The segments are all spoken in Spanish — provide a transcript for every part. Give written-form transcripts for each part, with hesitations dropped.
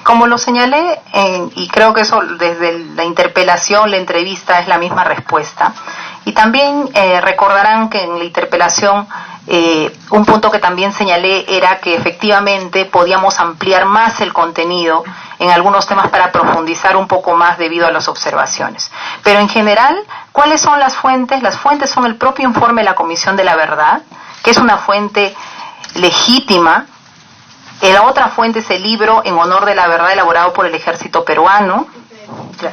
Como lo señalé, y creo que eso desde la interpelación, la entrevista es la misma respuesta. Y también recordarán que en la interpelación un punto que también señalé era que efectivamente podíamos ampliar más el contenido en algunos temas para profundizar un poco más debido a las observaciones. Pero en general, ¿cuáles son las fuentes? Las fuentes son el propio informe de la Comisión de la Verdad, que es una fuente legítima. La otra fuente es el libro En honor de la verdad elaborado por el ejército peruano.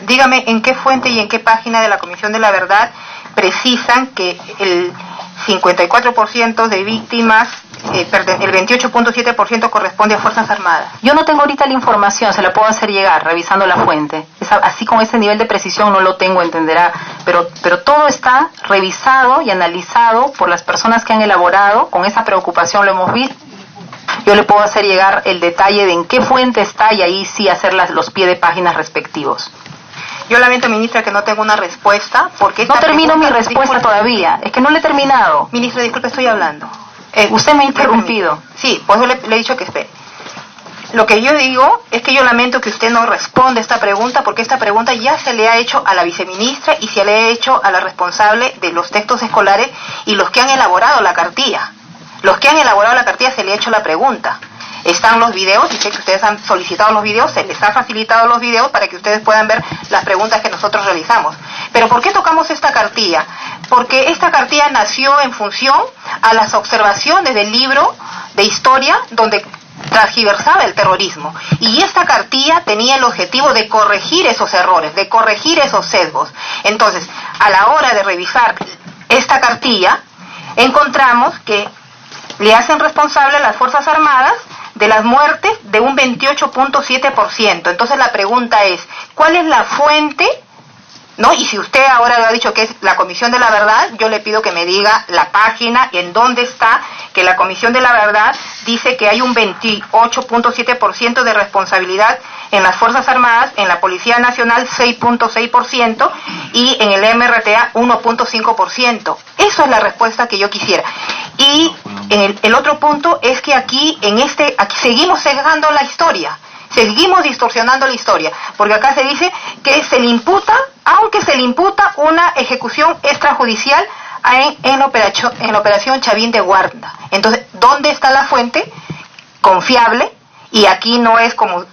Dígame en qué fuente y en qué página de la Comisión de la Verdad precisan que el 54% de víctimas, el 28.7% corresponde a Fuerzas Armadas. Yo no tengo ahorita la información, se la puedo hacer llegar revisando la fuente. Así con ese nivel de precisión no lo tengo, entenderá. Pero todo está revisado y analizado por las personas que han elaborado, con esa preocupación lo hemos visto. Yo le puedo hacer llegar el detalle de en qué fuente está y ahí sí hacer los pies de páginas respectivos. Yo lamento, ministra, que no tengo una respuesta, porque... No termino mi respuesta todavía, es que no le he terminado. Ministra, disculpe, estoy hablando. Usted me ha interrumpido. Sí, por eso le he dicho que espere. Lo que yo digo es que yo lamento que usted no responda esta pregunta, porque esta pregunta ya se le ha hecho a la viceministra y se le ha hecho a la responsable de los textos escolares y los que han elaborado la cartilla. Los que han elaborado la cartilla se le ha hecho la pregunta. Están los videos, y sé que ustedes han solicitado los videos, se les ha facilitado los videos para que ustedes puedan ver las preguntas que nosotros realizamos. Pero ¿por qué tocamos esta cartilla? Porque esta cartilla nació en función a las observaciones del libro de historia donde transgiversaba el terrorismo. Y esta cartilla tenía el objetivo de corregir esos errores, de corregir esos sesgos. Entonces, a la hora de revisar esta cartilla, encontramos que le hacen responsable a las Fuerzas Armadas de las muertes de un 28.7%. Entonces la pregunta es, ¿cuál es la fuente? ¿No? Y si usted ahora lo ha dicho que es la Comisión de la Verdad, yo le pido que me diga la página y en dónde está que la Comisión de la Verdad dice que hay un 28.7% de responsabilidad en las Fuerzas Armadas, en la Policía Nacional 6.6% y en el MRTA 1.5%. Eso es la respuesta que yo quisiera. Y el otro punto es que aquí seguimos sesgando la historia. Seguimos distorsionando la historia, porque acá se dice que se le imputa, aunque se le imputa una ejecución extrajudicial en la operación Chavín de Guarda. Entonces, ¿dónde está la fuente confiable? Y aquí no es como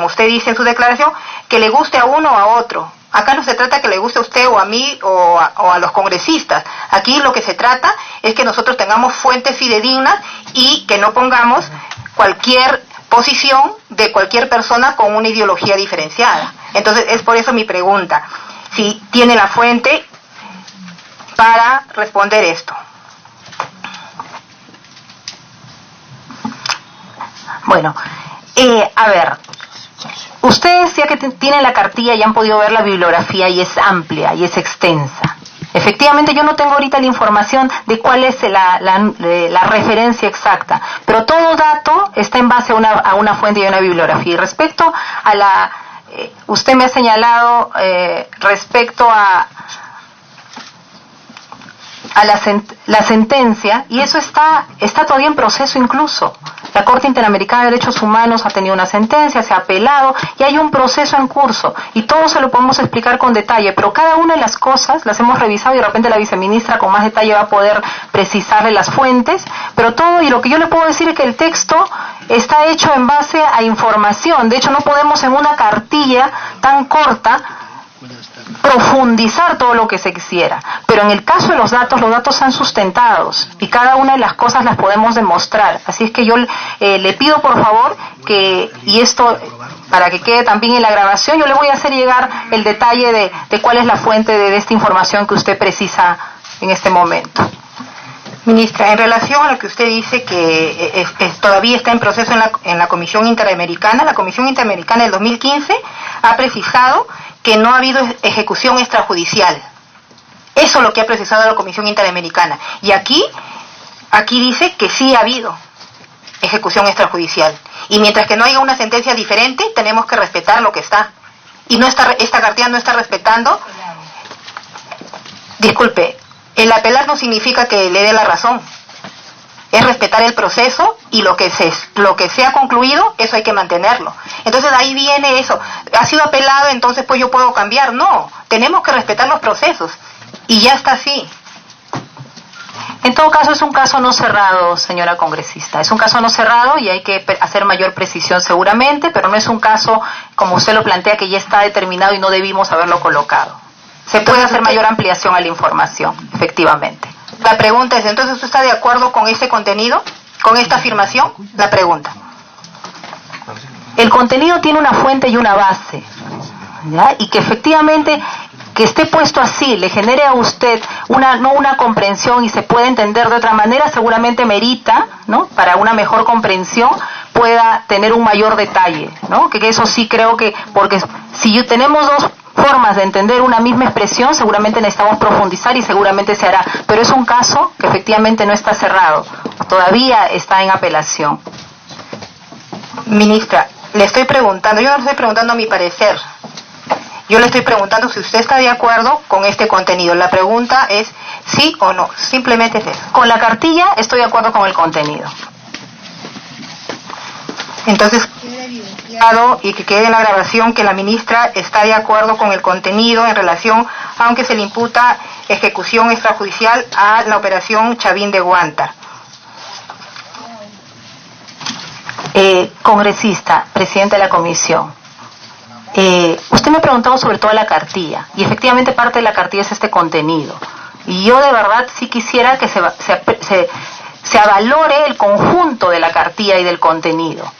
usted dice en su declaración, que le guste a uno o a otro. Acá no se trata que le guste a usted o a mí o a los congresistas. Aquí lo que se trata es que nosotros tengamos fuentes fidedignas y que no pongamos cualquier posición de cualquier persona con una ideología diferenciada. Entonces es por eso mi pregunta, si tiene la fuente para responder esto. Bueno, a ver, ustedes ya que tienen la cartilla y han podido ver la bibliografía y es amplia y es extensa. Efectivamente yo no tengo ahorita la información de cuál es la referencia exacta, pero todo dato está en base a una fuente y a una bibliografía. Y respecto a usted me ha señalado respecto a la sentencia, y eso está todavía en proceso incluso. La Corte Interamericana de Derechos Humanos ha tenido una sentencia, se ha apelado y hay un proceso en curso y todo se lo podemos explicar con detalle, pero cada una de las cosas las hemos revisado y de repente la viceministra con más detalle va a poder precisarle las fuentes, pero todo, y lo que yo le puedo decir es que el texto está hecho en base a información. De hecho no podemos en una cartilla tan corta profundizar todo lo que se quisiera, pero en el caso de los datos están sustentados y cada una de las cosas las podemos demostrar. Así es que yo le pido por favor que, y esto para que quede también en la grabación, yo le voy a hacer llegar el detalle de cuál es la fuente de esta información que usted precisa en este momento. Ministra, en relación a lo que usted dice que todavía está en proceso en la Comisión Interamericana, la Comisión Interamericana del 2015 ha precisado que no ha habido ejecución extrajudicial. Eso es lo que ha precisado la Comisión Interamericana. Y aquí dice que sí ha habido ejecución extrajudicial. Y mientras que no haya una sentencia diferente, tenemos que respetar lo que está. Y esta cartilla no está respetando. Disculpe, el apelar no significa que le dé la razón. es respetar el proceso y lo que se ha concluido, eso hay que mantenerlo. Entonces ahí viene eso, ha sido apelado, entonces pues yo puedo cambiar. No, tenemos que respetar los procesos y ya está así. En todo caso es un caso no cerrado, señora congresista, es un caso no cerrado y hay que hacer mayor precisión seguramente, pero no es un caso, como usted lo plantea, que ya está determinado y no debimos haberlo colocado. Se puede hacer mayor ampliación a la información, efectivamente. La pregunta es, ¿entonces usted está de acuerdo con este contenido? ¿Con esta afirmación? La pregunta. El contenido tiene una fuente y una base, ¿ya? Y que efectivamente que esté puesto así le genere a usted no una comprensión y se puede entender de otra manera, seguramente merita, ¿no? Para una mejor comprensión pueda tener un mayor detalle, ¿no? Que eso sí creo que, porque si tenemos dos formas de entender una misma expresión, seguramente necesitamos profundizar y seguramente se hará, pero es un caso que efectivamente no está cerrado, todavía está en apelación. Ministra, le estoy preguntando, yo no le estoy preguntando mi parecer, yo le estoy preguntando si usted está de acuerdo con este contenido. La pregunta es sí o no, simplemente es eso. Con la cartilla estoy de acuerdo con el contenido. Entonces, quede evidenciado y que quede en la grabación que la ministra está de acuerdo con el contenido en relación, aunque se le imputa ejecución extrajudicial a la operación Chavín de Guanta. Congresista, presidente de la comisión, usted me preguntaba sobre toda la cartilla y efectivamente parte de la cartilla es este contenido y yo de verdad sí quisiera que se avalore el conjunto de la cartilla y del contenido.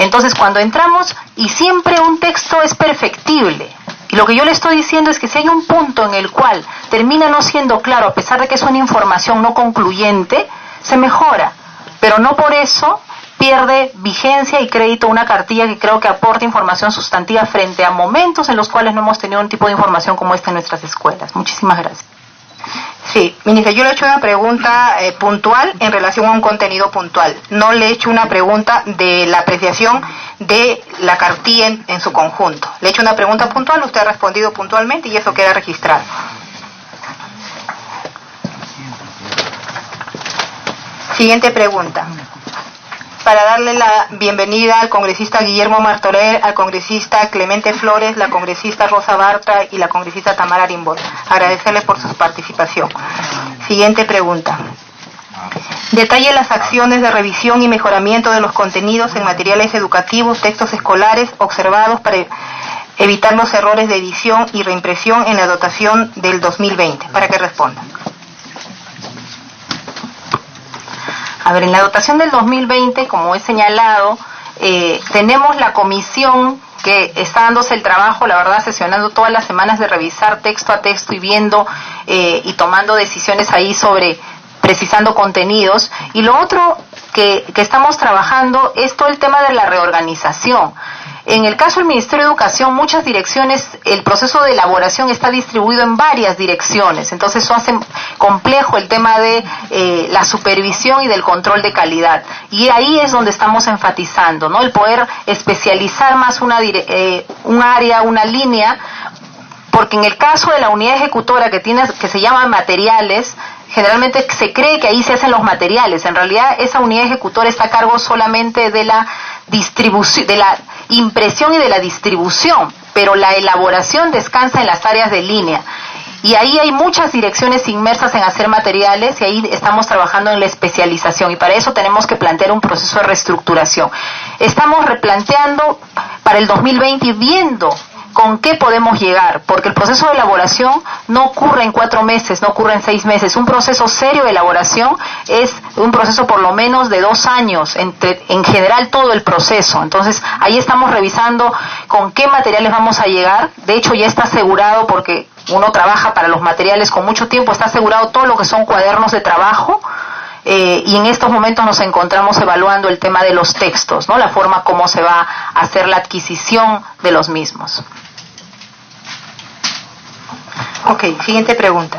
Entonces cuando entramos, y siempre un texto es perfectible, y lo que yo le estoy diciendo es que si hay un punto en el cual termina no siendo claro, a pesar de que es una información no concluyente, se mejora, pero no por eso pierde vigencia y crédito una cartilla que creo que aporta información sustantiva frente a momentos en los cuales no hemos tenido un tipo de información como esta en nuestras escuelas. Muchísimas gracias. Sí, ministra, yo le he hecho una pregunta puntual en relación a un contenido puntual. No le he hecho una pregunta de la apreciación de la cartilla en su conjunto. Le he hecho una pregunta puntual, usted ha respondido puntualmente y eso queda registrado. Siguiente pregunta. Para darle la bienvenida al congresista Guillermo Martorell, al congresista Clemente Flores, la congresista Rosa Bartra y la congresista Tamara Arimbol. Agradecerle por su participación. Siguiente pregunta. Detalle las acciones de revisión y mejoramiento de los contenidos en materiales educativos, textos escolares observados para evitar los errores de edición y reimpresión en la dotación del 2020. Para que responda. A ver, en la dotación del 2020, como he señalado, tenemos la comisión que está dándose el trabajo, la verdad, sesionando todas las semanas de revisar texto a texto y viendo y tomando decisiones ahí sobre precisando contenidos. Y lo otro que estamos trabajando es todo el tema de la reorganización. En el caso del Ministerio de Educación, muchas direcciones, el proceso de elaboración está distribuido en varias direcciones, entonces eso hace complejo el tema de la supervisión y del control de calidad. Y ahí es donde estamos enfatizando, ¿no? El poder especializar más un área, una línea, porque en el caso de la unidad ejecutora que se llama materiales, generalmente se cree que ahí se hacen los materiales. En realidad esa unidad ejecutora está a cargo solamente de la distribución, de la impresión y de la distribución, pero la elaboración descansa en las áreas de línea. Y ahí hay muchas direcciones inmersas en hacer materiales y ahí estamos trabajando en la especialización y para eso tenemos que plantear un proceso de reestructuración. Estamos replanteando para el 2020 y viendo con qué podemos llegar, porque el proceso de elaboración no ocurre en 4 meses, no ocurre en 6 meses. Un proceso serio de elaboración es un proceso por lo menos de 2 años, en general todo el proceso. Entonces, ahí estamos revisando con qué materiales vamos a llegar. De hecho, ya está asegurado, porque uno trabaja para los materiales con mucho tiempo, está asegurado todo lo que son cuadernos de trabajo. Y en estos momentos nos encontramos evaluando el tema de los textos, ¿no? La forma como se va a hacer la adquisición de los mismos. Ok, siguiente pregunta.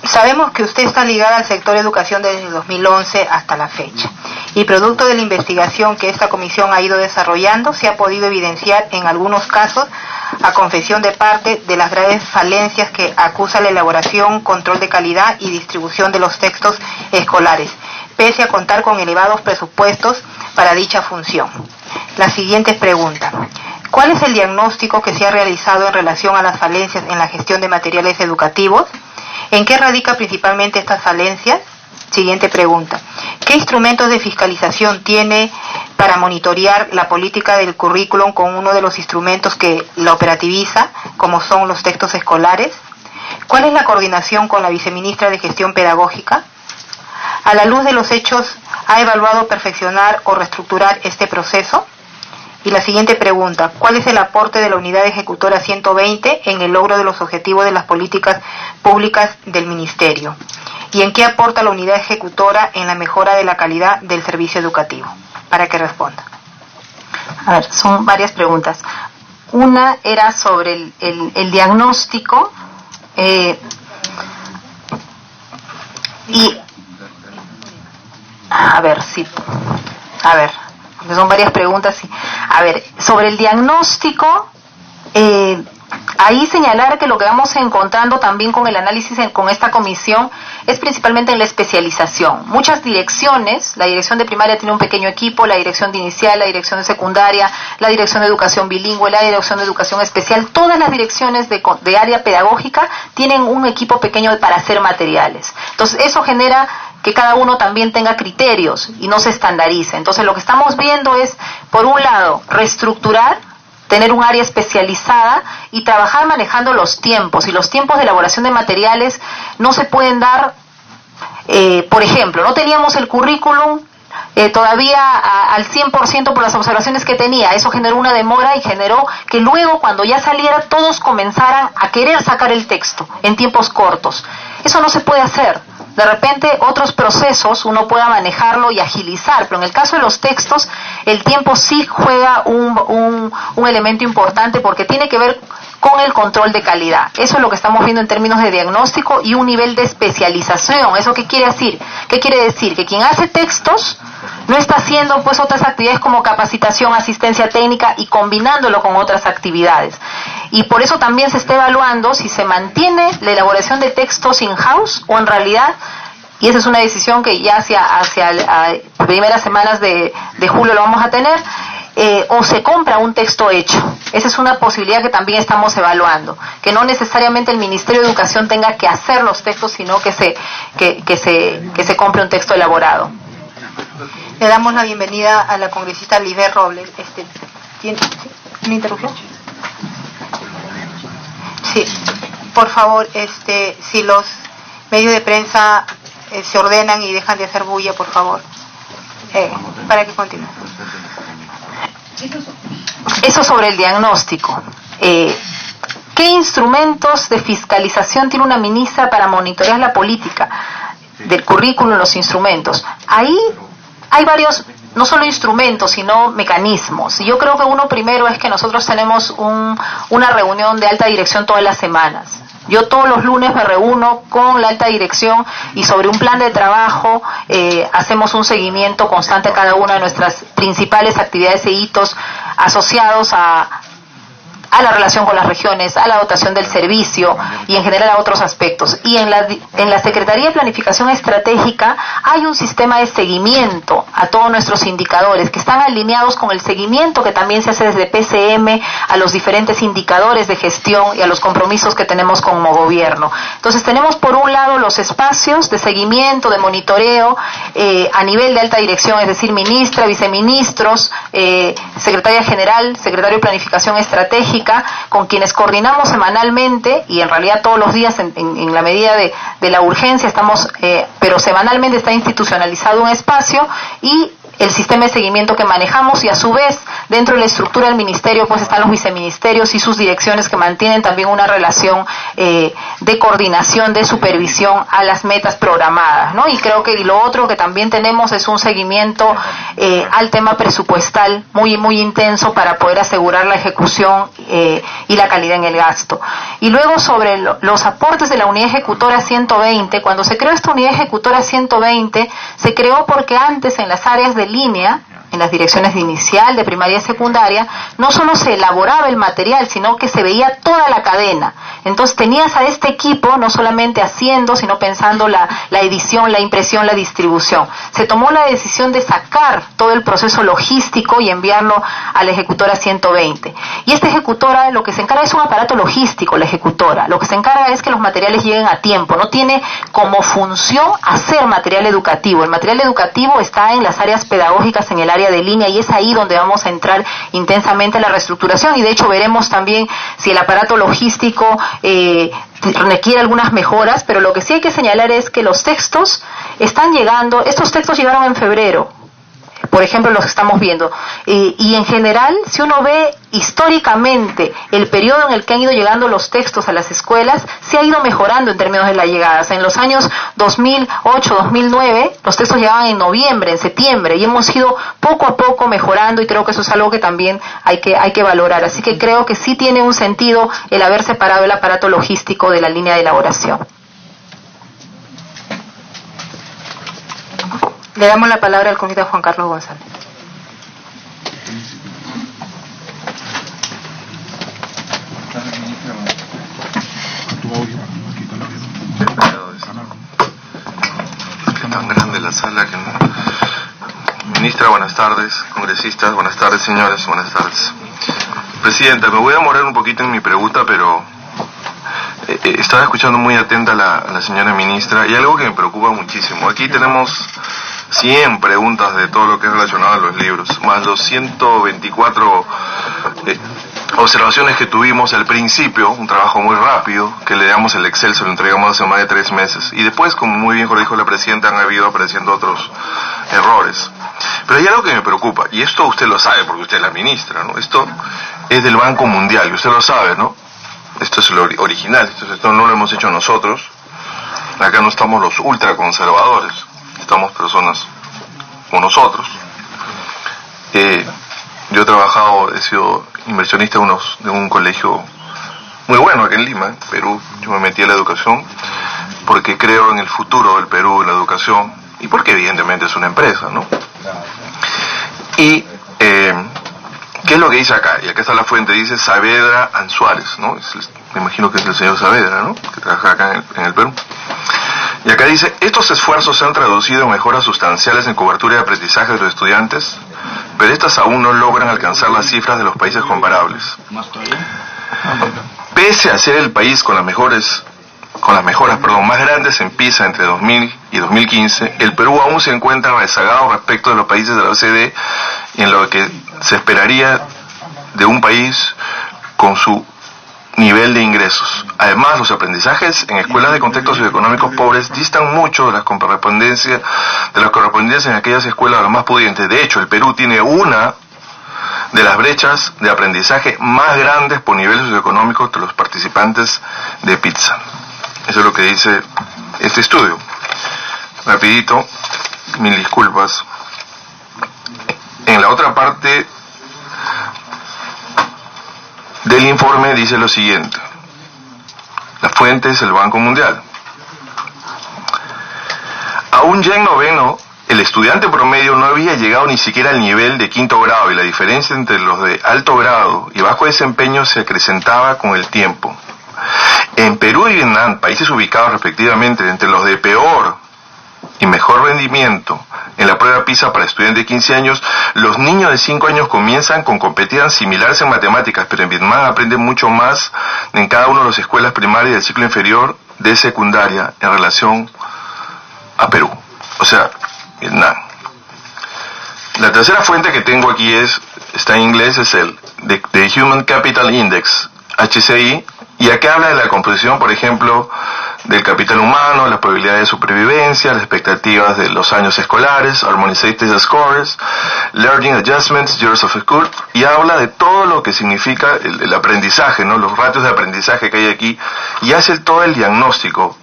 Sabemos que usted está ligada al sector educación desde 2011 hasta la fecha y producto de la investigación que esta comisión ha ido desarrollando se ha podido evidenciar en algunos casos a confesión de parte de las graves falencias que acusa la elaboración, control de calidad y distribución de los textos escolares, pese a contar con elevados presupuestos para dicha función. La siguiente pregunta: ¿cuál es el diagnóstico que se ha realizado en relación a las falencias en la gestión de materiales educativos? ¿En qué radica principalmente estas falencias? Siguiente pregunta: ¿qué instrumentos de fiscalización tiene para monitorear la política del currículum con uno de los instrumentos que la operativiza, como son los textos escolares? ¿Cuál es la coordinación con la viceministra de Gestión Pedagógica? A la luz de los hechos, ¿ha evaluado perfeccionar o reestructurar este proceso? Y la siguiente pregunta: ¿cuál es el aporte de la Unidad Ejecutora 120 en el logro de los objetivos de las políticas públicas del Ministerio? ¿Y en qué aporta la Unidad Ejecutora en la mejora de la calidad del servicio educativo? Para que responda. A ver, son varias preguntas. Una era sobre el diagnóstico y... A ver, sí. A ver, son varias preguntas. A ver, sobre el diagnóstico, ahí señalar que lo que vamos encontrando también con el análisis con esta comisión es principalmente en la especialización. Muchas direcciones, la dirección de primaria tiene un pequeño equipo, la dirección de inicial, la dirección de secundaria, la dirección de educación bilingüe, la dirección de educación especial, todas las direcciones de área pedagógica tienen un equipo pequeño para hacer materiales. Entonces eso genera que cada uno también tenga criterios y no se estandarice. Entonces lo que estamos viendo es, por un lado, reestructurar, tener un área especializada y trabajar manejando los tiempos. Y los tiempos de elaboración de materiales no se pueden dar, por ejemplo, no teníamos el currículum todavía al 100% por las observaciones que tenía. Eso generó una demora y generó que luego, cuando ya saliera, todos comenzaran a querer sacar el texto en tiempos cortos. Eso no se puede hacer. De repente otros procesos uno pueda manejarlo y agilizar, pero en el caso de los textos el tiempo sí juega un elemento importante, porque tiene que ver con el control de calidad. Eso es lo que estamos viendo en términos de diagnóstico y un nivel de especialización. ¿Eso qué quiere decir? ¿Qué quiere decir? Que quien hace textos no está haciendo pues otras actividades como capacitación, asistencia técnica y combinándolo con otras actividades. Y por eso también se está evaluando si se mantiene la elaboración de textos in-house o en realidad, y esa es una decisión que ya hacia las primeras semanas de julio lo vamos a tener, o se compra un texto hecho. Esa es una posibilidad que también estamos evaluando, que no necesariamente el Ministerio de Educación tenga que hacer los textos, sino que se compre un texto elaborado. Le damos la bienvenida a la congresista Lisbeth Robles. ¿Tiene una interrupción? Sí, por favor, si los medios de prensa se ordenan y dejan de hacer bulla, por favor, para que continúe. Eso sobre el diagnóstico. ¿Qué instrumentos de fiscalización tiene una ministra para monitorear la política del currículum, los instrumentos? Ahí hay varios, no solo instrumentos, sino mecanismos. Y yo creo que uno primero es que nosotros tenemos una reunión de alta dirección todas las semanas. Yo todos los lunes me reúno con la alta dirección y sobre un plan de trabajo hacemos un seguimiento constante a cada una de nuestras principales actividades e hitos asociados a la relación con las regiones, a la dotación del servicio y en general a otros aspectos. Y en la Secretaría de Planificación Estratégica hay un sistema de seguimiento a todos nuestros indicadores que están alineados con el seguimiento que también se hace desde PCM a los diferentes indicadores de gestión y a los compromisos que tenemos como gobierno. Entonces tenemos por un lado los espacios de seguimiento, de monitoreo a nivel de alta dirección, es decir, ministra, viceministros, secretaria general, secretario de Planificación Estratégica, con quienes coordinamos semanalmente y en realidad todos los días en la medida de la urgencia estamos, pero semanalmente está institucionalizado un espacio y el sistema de seguimiento que manejamos, y a su vez dentro de la estructura del ministerio pues están los viceministerios y sus direcciones que mantienen también una relación de coordinación, de supervisión a las metas programadas, ¿no? Y creo que lo otro que también tenemos es un seguimiento al tema presupuestal muy intenso para poder asegurar la ejecución y la calidad en el gasto. Y luego sobre los aportes de la Unidad Ejecutora 120, cuando se creó esta Unidad Ejecutora 120 se creó porque antes en las áreas de línea en las direcciones de inicial, de primaria y secundaria, no solo se elaboraba el material, sino que se veía toda la cadena. Entonces tenías a este equipo no solamente haciendo, sino pensando la edición, la impresión, la distribución. Se tomó la decisión de sacar todo el proceso logístico y enviarlo a la ejecutora 120. Y esta ejecutora lo que se encarga es un aparato logístico, la ejecutora. Lo que se encarga es que los materiales lleguen a tiempo. No tiene como función hacer material educativo. El material educativo está en las áreas pedagógicas, en el área de línea, y es ahí donde vamos a entrar intensamente en la reestructuración. Y de hecho veremos también si el aparato logístico requiere algunas mejoras, pero lo que sí hay que señalar es que los textos están llegando, estos textos llegaron en febrero, por ejemplo los que estamos viendo, y en general, si uno ve históricamente el periodo en el que han ido llegando los textos a las escuelas, se ha ido mejorando en términos de la llegada. O sea, en los años 2008, 2009, los textos llegaban en noviembre, en septiembre, y hemos ido poco a poco mejorando, y creo que eso es algo que también hay que valorar. Así que creo que sí tiene un sentido el haber separado el aparato logístico de la línea de elaboración. Le damos la palabra al comisionado Juan Carlos González. Es tan grande la sala que no. Ministra, buenas tardes. Congresistas, buenas tardes, señores, buenas tardes. Presidenta, me voy a demorar un poquito en mi pregunta, pero estaba escuchando muy atenta a la señora ministra, y algo que me preocupa muchísimo. Aquí tenemos 100 preguntas de todo lo que es relacionado a los libros, más los 124 observaciones que tuvimos al principio, un trabajo muy rápido, que le damos el Excel, se lo entregamos hace más de 3 meses, y después, como muy bien dijo la presidenta, han habido apareciendo otros errores. Pero hay algo que me preocupa, y esto usted lo sabe porque usted es la ministra, ¿no? Esto es del Banco Mundial, y usted lo sabe, ¿no? Esto es lo original, esto no lo hemos hecho nosotros. Acá no estamos los ultraconservadores, estamos personas como nosotros. Yo he trabajado, he sido inversionista de un colegio muy bueno aquí en Lima, en Perú. Yo me metí a la educación porque creo en el futuro del Perú, en la educación, y porque evidentemente es una empresa, ¿no? Y ¿qué es lo que dice acá? Y acá está la fuente, dice Saavedra Anzuárez, ¿no? Me imagino que es el señor Saavedra, ¿no? Que trabaja acá en el Perú. Y acá dice, estos esfuerzos se han traducido en mejoras sustanciales en cobertura de aprendizaje de los estudiantes, pero estas aún no logran alcanzar las cifras de los países comparables. Pese a ser el país con las mejoras más grandes en PISA entre 2000 y 2015, el Perú aún se encuentra rezagado respecto de los países de la OCDE, en lo que se esperaría de un país con su nivel de ingresos. Además, los aprendizajes en escuelas de contextos socioeconómicos pobres distan mucho de las correspondencias en aquellas escuelas de los más pudientes. De hecho, el Perú tiene una de las brechas de aprendizaje más grandes por nivel socioeconómico entre los participantes de PISA. Eso es lo que dice este estudio. Rapidito, mil disculpas. En la otra parte del informe dice lo siguiente. La fuente es el Banco Mundial. Aún ya en noveno, el estudiante promedio no había llegado ni siquiera al nivel de 5º grado, y la diferencia entre los de alto grado y bajo desempeño se acrecentaba con el tiempo. En Perú y Vietnam, países ubicados respectivamente entre los de peor y mejor rendimiento en la prueba PISA para estudiantes de 15 años, los niños de 5 años comienzan con competencias similares en matemáticas, pero en Vietnam aprenden mucho más en cada una de las escuelas primarias del ciclo inferior de secundaria en relación a Perú. O sea, Vietnam. La tercera fuente que tengo aquí está en inglés, es el The Human Capital Index, HCI, y acá habla de la composición, por ejemplo, del capital humano, las probabilidades de supervivencia, las expectativas de los años escolares, Harmonized Scores, Learning Adjustments, Years of School, y habla de todo lo que significa el aprendizaje, ¿no? Los ratios de aprendizaje que hay aquí, y hace todo el diagnóstico.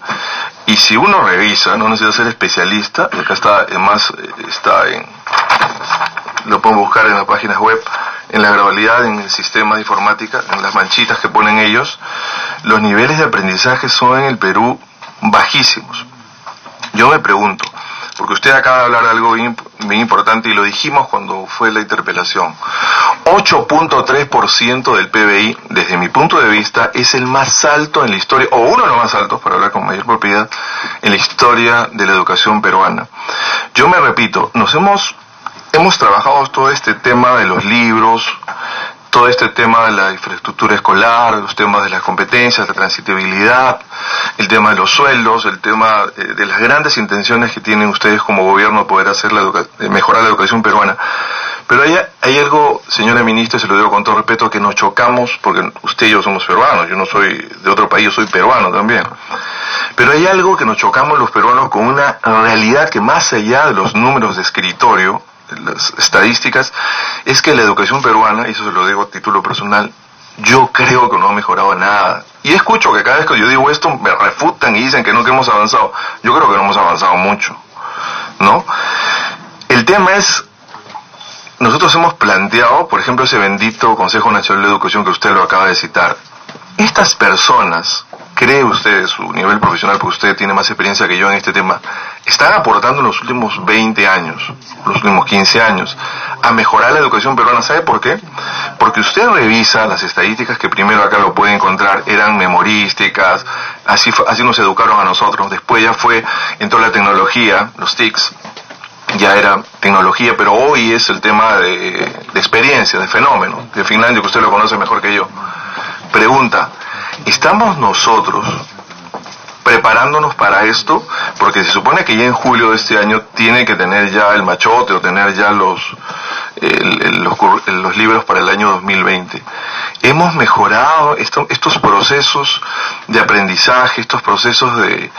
Y si uno revisa, no necesita ser especialista, y acá está, además, lo pueden buscar en las páginas web, en la gradualidad, en el sistema de informática, en las manchitas que ponen ellos, los niveles de aprendizaje son en el Perú bajísimos. Yo me pregunto, porque usted acaba de hablar de algo bien bien importante y lo dijimos cuando fue la interpelación. 8.3% del PBI, desde mi punto de vista, es el más alto en la historia, o uno de los más altos, para hablar con mayor propiedad, en la historia de la educación peruana. Yo me repito, hemos trabajado todo este tema de los libros, todo este tema de la infraestructura escolar, los temas de las competencias, la transitibilidad, el tema de los sueldos, el tema de las grandes intenciones que tienen ustedes como gobierno de poder hacer mejorar la educación peruana. Pero hay algo, señora ministra, se lo digo con todo respeto, que nos chocamos, porque usted y yo somos peruanos, yo no soy de otro país, yo soy peruano también. Pero hay algo que nos chocamos los peruanos con una realidad que más allá de los números de escritorio, las estadísticas, es que la educación peruana, y eso se lo digo a título personal, yo creo que no ha mejorado nada. Y escucho que cada vez que yo digo esto me refutan y dicen que hemos avanzado. Yo creo que no hemos avanzado mucho, ¿no? El tema es, nosotros hemos planteado, por ejemplo, ese bendito Consejo Nacional de Educación que usted lo acaba de citar. Estas personas, ¿cree usted, su nivel profesional, porque usted tiene más experiencia que yo en este tema, están aportando en los últimos 20 años, los últimos 15 años, a mejorar la educación peruana? ¿Sabe por qué? Porque usted revisa las estadísticas que primero acá lo puede encontrar, eran memorísticas, así nos educaron a nosotros, después ya entró la tecnología, los TICs, ya era tecnología, pero hoy es el tema de experiencia, de fenómeno, de Finlandia, que usted lo conoce mejor que yo. Pregunta, ¿estamos nosotros preparándonos para esto? Porque se supone que ya en julio de este año tiene que tener ya el machote o tener ya los libros para el año 2020. Hemos mejorado estos procesos de aprendizaje, estos procesos del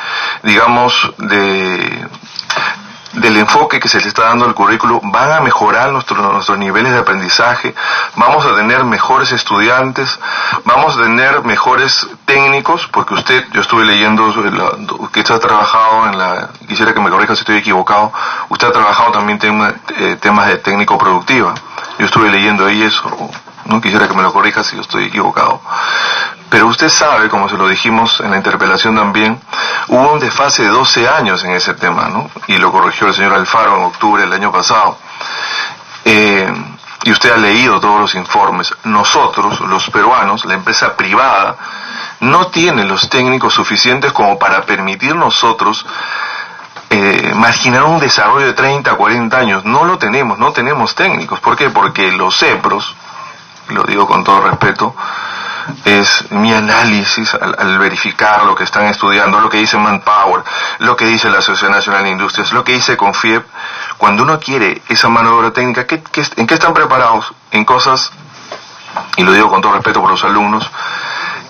enfoque que se le está dando al currículo, van a mejorar nuestros niveles de aprendizaje, vamos a tener mejores estudiantes, vamos a tener mejores técnicos, porque yo estuve leyendo que usted ha trabajado quisiera que me corrija si estoy equivocado, usted ha trabajado también temas de técnico productiva, yo estuve leyendo ahí eso, no quisiera que me lo corrija si yo estoy equivocado. Pero usted sabe, como se lo dijimos en la interpelación también, hubo un desfase de 12 años en ese tema, ¿no? Y lo corrigió el señor Alfaro en octubre del año pasado. Y usted ha leído todos los informes. Nosotros, los peruanos, la empresa privada, no tiene los técnicos suficientes como para permitir nosotros marginar un desarrollo de 30, 40 años. No lo tenemos, no tenemos técnicos. ¿Por qué? Porque los CEPROS, lo digo con todo respeto, es mi análisis al verificar lo que están estudiando, lo que dice Manpower, lo que dice la Asociación Nacional de Industrias, lo que dice CONFIEP. Cuando uno quiere esa mano de obra técnica, ¿en qué están preparados? En cosas, y lo digo con todo respeto por los alumnos,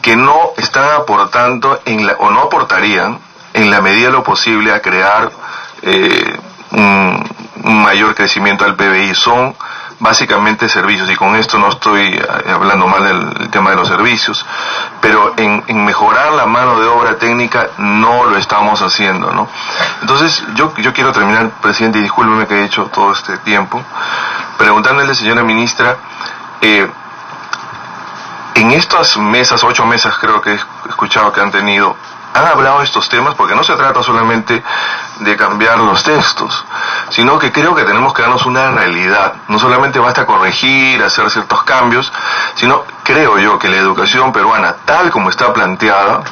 que no están aportando o no aportarían en la medida de lo posible a crear un mayor crecimiento al PBI. Son básicamente servicios, y con esto no estoy hablando mal del tema de los servicios, pero en mejorar la mano de obra técnica no lo estamos haciendo, ¿no? Entonces yo quiero terminar, presidente, y discúlpeme que he hecho todo este tiempo, preguntándole, señora ministra, en estas 8 mesas creo que he escuchado que han tenido, han hablado de estos temas, porque no se trata solamente de cambiar los textos, sino que creo que tenemos que darnos una realidad. No solamente basta corregir, hacer ciertos cambios, sino creo yo que la educación peruana, tal como está planteada,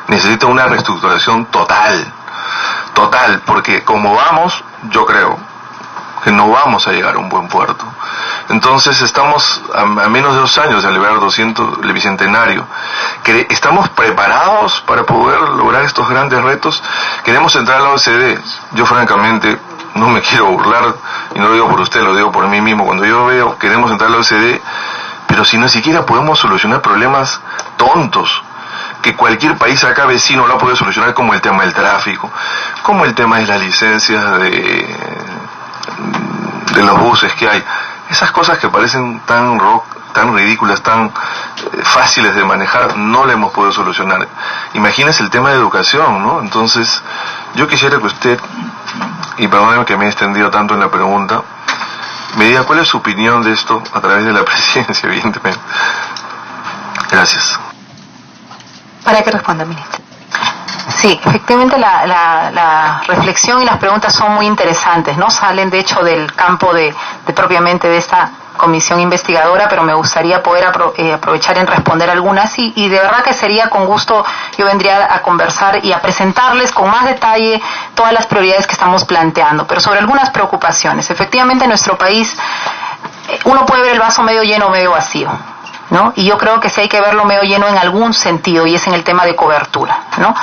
necesita una reestructuración total, porque como vamos, yo creo que no vamos a llegar a un buen puerto. Entonces estamos a menos de 2 años de celebrar el bicentenario. ¿Estamos preparados para poder lograr estos grandes retos? Queremos entrar a la OCDE. Yo francamente no me quiero burlar, y no lo digo por usted, lo digo por mí mismo. Cuando yo veo queremos entrar a la OCDE, pero si ni siquiera podemos solucionar problemas tontos que cualquier país acá vecino lo ha podido solucionar, como el tema del tráfico, como el tema de las licencias de los buses que hay. Esas cosas que parecen tan ridículas, tan fáciles de manejar, no le hemos podido solucionar. Imagínese el tema de educación, ¿no? Entonces, yo quisiera que usted, y perdóneme que me he extendido tanto en la pregunta, me diga cuál es su opinión de esto a través de la presidencia, evidentemente. Gracias. ¿Para qué responda, ministra? Sí, efectivamente la reflexión y las preguntas son muy interesantes, ¿no? Salen de hecho del campo de propiamente de esta comisión investigadora, pero me gustaría poder aprovechar en responder algunas y de verdad que sería con gusto, yo vendría a conversar y a presentarles con más detalle todas las prioridades que estamos planteando, pero sobre algunas preocupaciones. Efectivamente en nuestro país uno puede ver el vaso medio lleno o medio vacío, ¿no? Y yo creo que sí hay que verlo medio lleno en algún sentido, y es en el tema de cobertura, ¿no?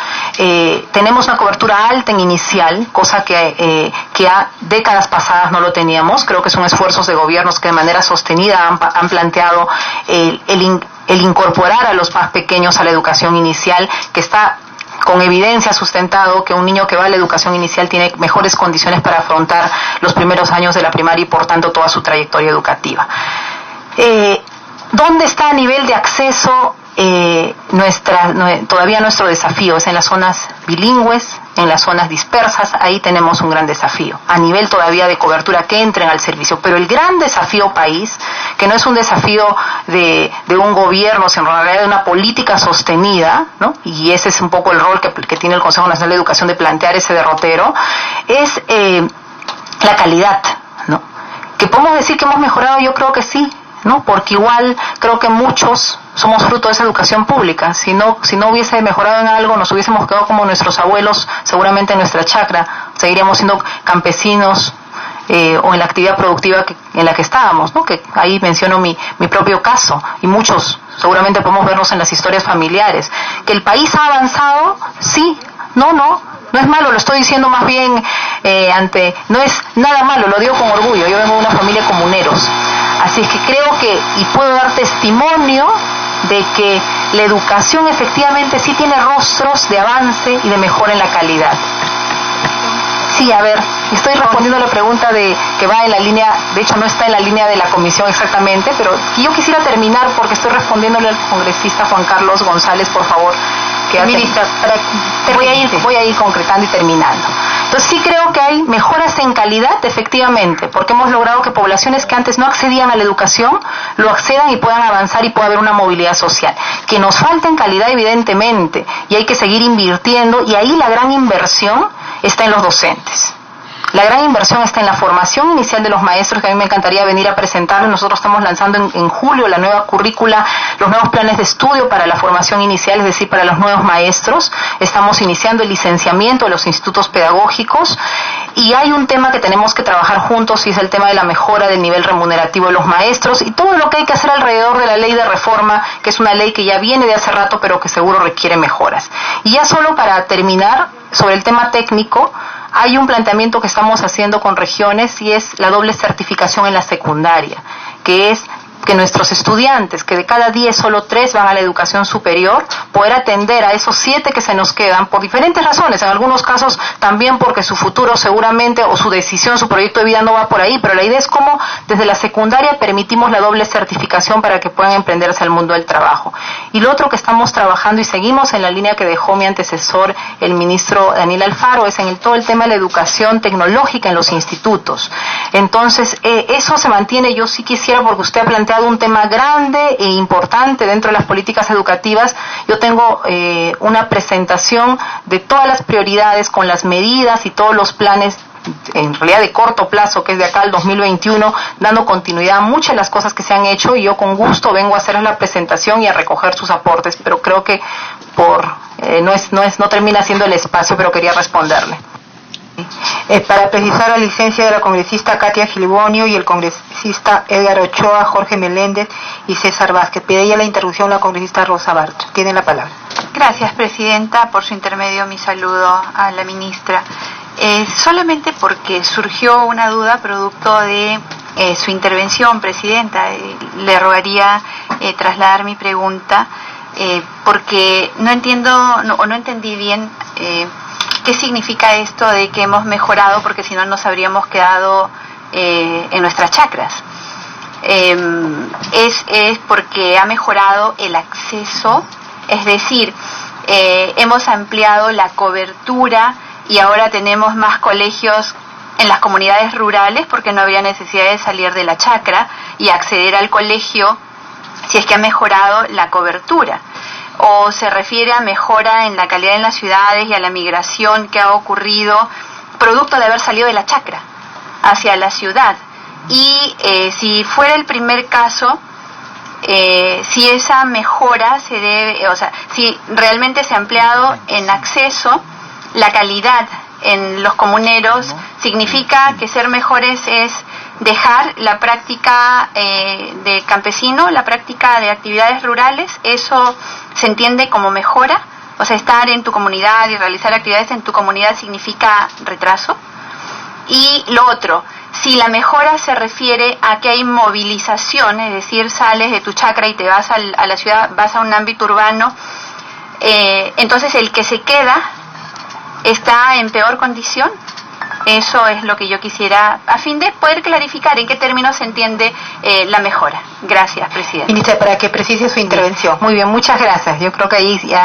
Tenemos una cobertura alta en inicial, cosa que a décadas pasadas no lo teníamos. Creo que son esfuerzos de gobiernos que de manera sostenida han planteado el incorporar a los más pequeños a la educación inicial, que está con evidencia sustentado que un niño que va a la educación inicial tiene mejores condiciones para afrontar los primeros años de la primaria y por tanto toda su trayectoria educativa. ¿Dónde está a nivel de acceso todavía nuestro desafío? Es en las zonas bilingües, en las zonas dispersas. Ahí tenemos un gran desafío a nivel todavía de cobertura, que entren al servicio. Pero el gran desafío país, que no es un desafío de un gobierno, sino en realidad de una política sostenida, ¿no? Y ese es un poco el rol que tiene el Consejo Nacional de Educación, de plantear ese derrotero, es la calidad, ¿no? ¿Que podemos decir que hemos mejorado? Yo creo que sí, ¿no? Porque igual creo que muchos somos fruto de esa educación pública. Si no hubiese mejorado en algo, nos hubiésemos quedado como nuestros abuelos, seguramente en nuestra chacra, seguiríamos siendo campesinos o en la actividad productiva en la que estábamos, ¿no? Que ahí menciono mi propio caso, y muchos seguramente podemos vernos en las historias familiares. Que el país ha avanzado, sí, no es malo, lo estoy diciendo más bien no es nada malo, lo digo con orgullo. Yo vengo de una familia de comuneros, así es que creo que, y puedo dar testimonio de que la educación efectivamente sí tiene rostros de avance y de mejora en la calidad. Sí, a ver, estoy respondiendo a la pregunta que va en la línea, de hecho no está en la línea de la comisión exactamente, pero yo quisiera terminar porque estoy respondiéndole al congresista Juan Carlos González, por favor. Ministra, voy a ir concretando y terminando. Entonces sí creo que hay mejoras en calidad, efectivamente, porque hemos logrado que poblaciones que antes no accedían a la educación lo accedan y puedan avanzar y pueda haber una movilidad social. Que nos falta en calidad, evidentemente, y hay que seguir invirtiendo, y ahí la gran inversión está en los docentes. La gran inversión está en la formación inicial de los maestros, que a mí me encantaría venir a presentarles. Nosotros estamos lanzando en julio la nueva currícula, los nuevos planes de estudio para la formación inicial, es decir, para los nuevos maestros. Estamos iniciando el licenciamiento de los institutos pedagógicos, y hay un tema que tenemos que trabajar juntos, y es el tema de la mejora del nivel remunerativo de los maestros, y todo lo que hay que hacer alrededor de la ley de reforma, que es una ley que ya viene de hace rato, pero que seguro requiere mejoras. Y ya solo para terminar, sobre el tema técnico, hay un planteamiento que estamos haciendo con regiones, y es la doble certificación en la secundaria, que es que nuestros estudiantes, que de cada 10 solo 3 van a la educación superior, poder atender a esos 7 que se nos quedan por diferentes razones, en algunos casos también porque su futuro seguramente, o su decisión, su proyecto de vida no va por ahí, pero la idea es cómo desde la secundaria permitimos la doble certificación para que puedan emprenderse al mundo del trabajo. Y lo otro que estamos trabajando, y seguimos en la línea que dejó mi antecesor, el ministro Daniel Alfaro, es en todo el tema de la educación tecnológica en los institutos. Entonces, eso se mantiene. Yo sí quisiera, porque usted ha planteado un tema grande e importante dentro de las políticas educativas. Yo tengo una presentación de todas las prioridades con las medidas y todos los planes, en realidad de corto plazo, que es de acá al 2021, dando continuidad a muchas de las cosas que se han hecho, y yo con gusto vengo a hacerles la presentación y a recoger sus aportes, pero creo que no termina siendo el espacio, pero quería responderle. Para precisar la licencia de la congresista Katia Gilbonio y el congresista Edgar Ochoa, Jorge Meléndez y César Vázquez. Pide la interrupción la congresista Rosa Barto. Tiene la palabra. Gracias, presidenta. Por su intermedio, mi saludo a la ministra. Solamente porque surgió una duda producto de su intervención, presidenta. Le rogaría trasladar mi pregunta porque no entendí bien ¿qué significa esto de que hemos mejorado? Porque si no nos habríamos quedado en nuestras chacras. Es porque ha mejorado el acceso, es decir, hemos ampliado la cobertura y ahora tenemos más colegios en las comunidades rurales porque no había necesidad de salir de la chacra y acceder al colegio, si es que ha mejorado la cobertura. o se refiere a mejora en la calidad en las ciudades y a la migración que ha ocurrido producto de haber salido de la chacra hacia la ciudad. Y si fuera el primer caso, si esa mejora se debe, o sea, si realmente se ha ampliado en acceso, la calidad en los comuneros significa que ser mejores es dejar la práctica de campesino, la práctica de actividades rurales. Eso se entiende como mejora, o sea, estar en tu comunidad y realizar actividades en tu comunidad significa retraso. Y lo otro, si la mejora se refiere a que hay movilización, es decir, sales de tu chacra y te vas a la ciudad, vas a un ámbito urbano, entonces el que se queda está en peor condición. Eso es lo que yo quisiera, a fin de poder clarificar en qué términos se entiende la mejora. Gracias, Presidenta. Ministra, para que precise su intervención. Muy bien, muchas gracias. Yo creo que ahí ya